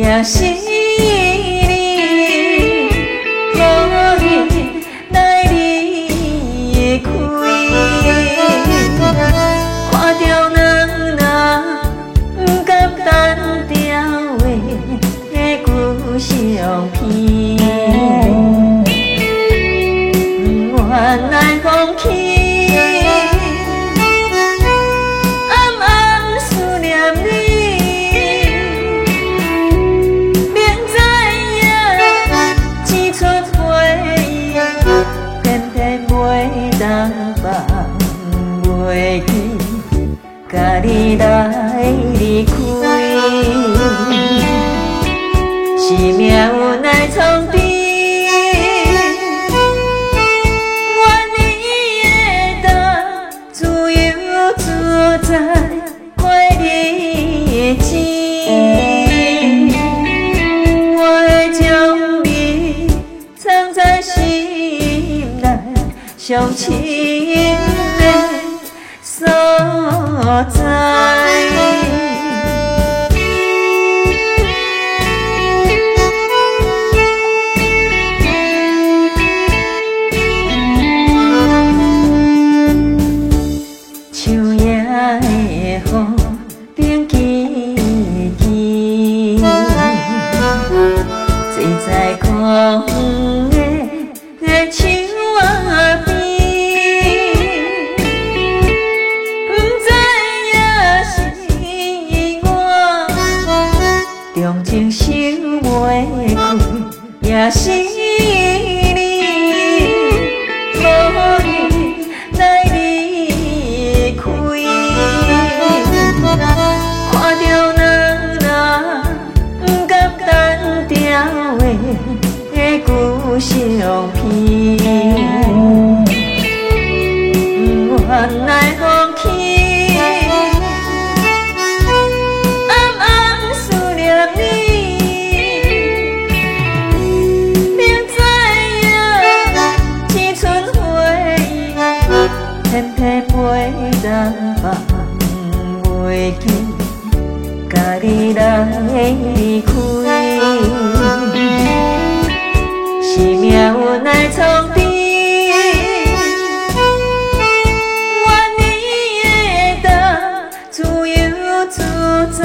也是你，无人来离开。看着人若不敢单调的旧相片，不愿来放弃。甲你来离开，是命运来创治。愿你会当自由自在过日子，我会将你藏在心内，上深的所在。秋夜的风冷凄凄，坐在空的树仔边。重情收袂开，也是你，无你来离开。看着人若不敢单调的旧相片，不愿来放弃。人放袂记，甲你来离开，是命运来创治。愿你会当自由自在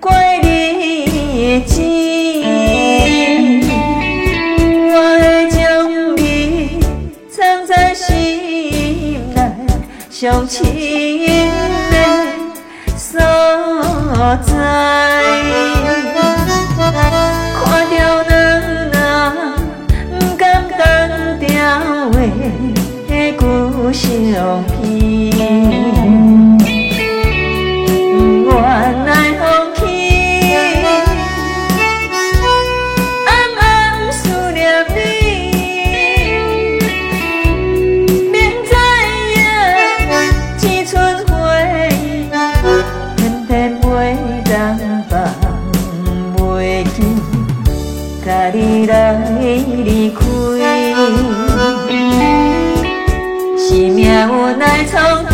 过日子，我会将你藏在心内。上深的所在，看着人若不敢单调的旧相片，不愿来放弃。暗暗思念你。甲你来离开，是命运来创治。